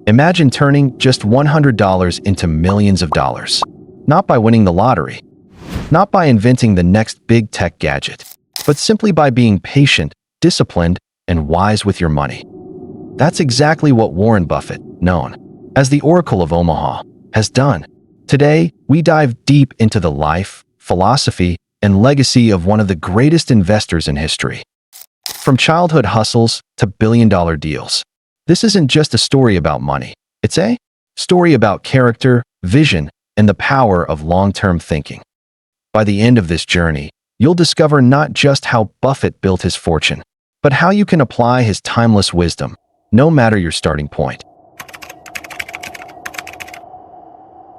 Imagine turning just $100 into millions of dollars. Not by winning the lottery, not by inventing the next big tech gadget, but simply by being patient, disciplined, and wise with your money. That's exactly what Warren Buffett, known as the Oracle of Omaha, has done. Today, we dive deep into the life, philosophy, and legacy of one of the greatest investors in history. From childhood hustles to billion-dollar deals, this isn't just a story about money. It's a story about character, vision, and the power of long-term thinking. By the end of this journey, you'll discover not just how Buffett built his fortune, but how you can apply his timeless wisdom, no matter your starting point.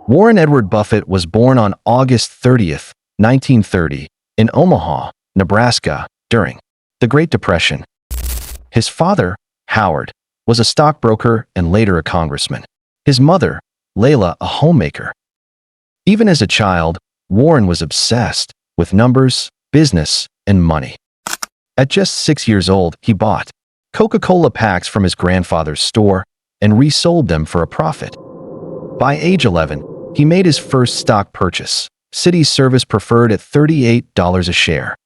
Warren Edward Buffett was born on August 30th, 1930, in Omaha, Nebraska, during the Great Depression. His father, Howard, was a stockbroker and later a congressman. His mother, Layla, a homemaker. Even as a child, Warren was obsessed with numbers, business, and money. At just 6 years old, he bought Coca-Cola packs from his grandfather's store and resold them for a profit. By age 11, he made his first stock purchase, City Service Preferred at $38 a share.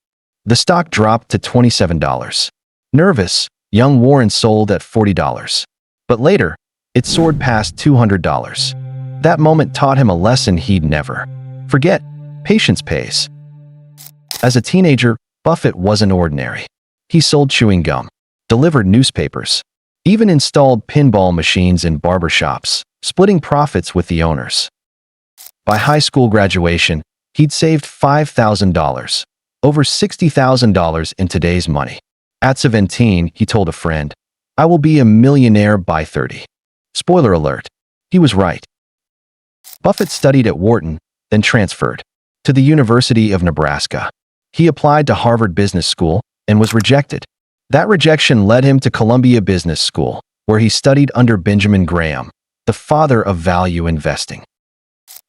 The stock dropped to $27. Nervous, young Warren sold at $40. But later, it soared past $200. That moment taught him a lesson he'd never forget. Patience pays. As a teenager, Buffett wasn't ordinary. He sold chewing gum, delivered newspapers, even installed pinball machines in barbershops, splitting profits with the owners. By high school graduation, he'd saved $5,000, over $60,000 in today's money. At 17, he told a friend, "I will be a millionaire by 30. Spoiler alert, he was right. Buffett studied at Wharton, then transferred to the University of Nebraska. He applied to Harvard Business School and was rejected. That rejection led him to Columbia Business School, where he studied under Benjamin Graham, the father of value investing.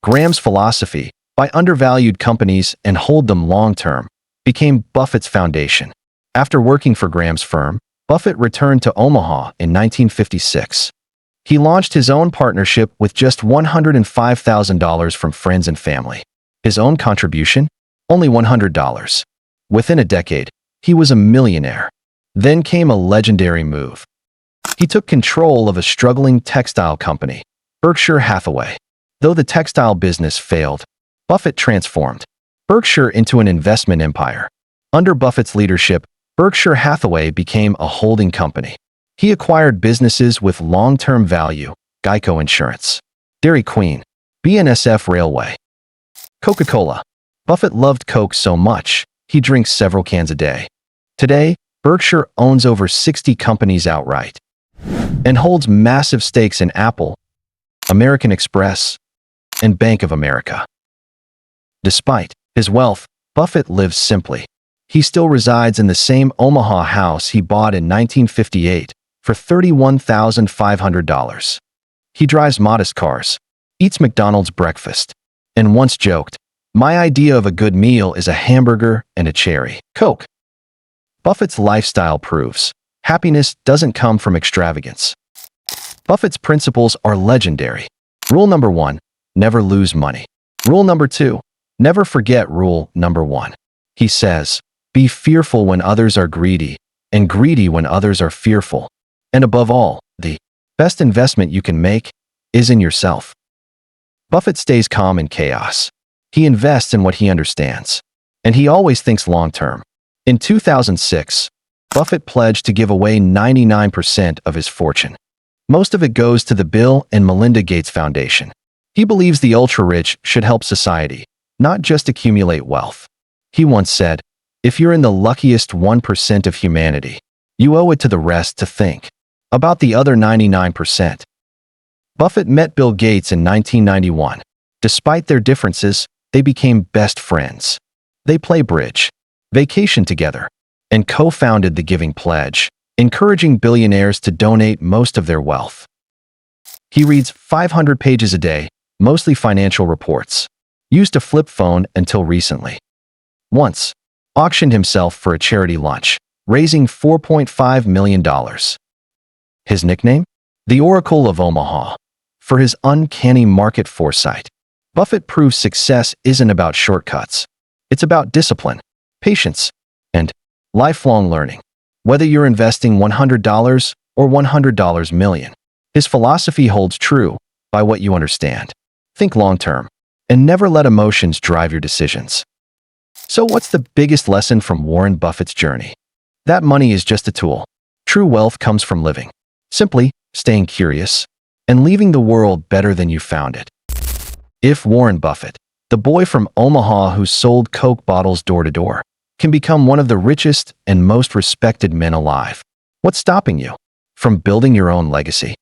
Graham's philosophy, buy undervalued companies and hold them long-term, became Buffett's foundation. After working for Graham's firm, Buffett returned to Omaha in 1956. He launched his own partnership with just $105,000 from friends and family. His own contribution? Only $100. Within a decade, he was a millionaire. Then came a legendary move. He took control of a struggling textile company, Berkshire Hathaway. Though the textile business failed, Buffett transformed Berkshire into an investment empire. Under Buffett's leadership, Berkshire Hathaway became a holding company. He acquired businesses with long-term value, Geico Insurance, Dairy Queen, BNSF Railway, Coca-Cola. Buffett loved Coke so much, he drinks several cans a day. Today, Berkshire owns over 60 companies outright and holds massive stakes in Apple, American Express, and Bank of America. Despite his wealth, Buffett lives simply. He still resides in the same Omaha house he bought in 1958 for $31,500. He drives modest cars, eats McDonald's breakfast, and once joked, "My idea of a good meal is a hamburger and a cherry Coke." Buffett's lifestyle proves happiness doesn't come from extravagance. Buffett's principles are legendary. Rule number 1, never lose money. Rule number 2, never forget rule number 1. He says, be fearful when others are greedy, and greedy when others are fearful. And above all, the best investment you can make is in yourself. Buffett stays calm in chaos. He invests in what he understands, and he always thinks long-term. In 2006, Buffett pledged to give away 99% of his fortune. Most of it goes to the Bill and Melinda Gates Foundation. He believes the ultra-rich should help society, not just accumulate wealth. He once said, "If you're in the luckiest 1% of humanity, you owe it to the rest to think about the other 99%. Buffett met Bill Gates in 1991. Despite their differences, they became best friends. They play bridge, vacation together, and co-founded the Giving Pledge, encouraging billionaires to donate most of their wealth. He reads 500 pages a day, mostly financial reports. Used a flip phone until recently. Once, auctioned himself for a charity lunch, raising $4.5 million. His nickname? the Oracle of Omaha. For his uncanny market foresight, Buffett proves success isn't about shortcuts. It's about discipline, patience, and lifelong learning. Whether you're investing $100 or $100 million, his philosophy holds true by what you understand. Think long-term and never let emotions drive your decisions. So what's the biggest lesson from Warren Buffett's journey? That money is just a tool. True wealth comes from living, simply staying curious, and leaving the world better than you found it. If Warren Buffett, the boy from Omaha who sold Coke bottles door to door, can become one of the richest and most respected men alive, what's stopping you from building your own legacy?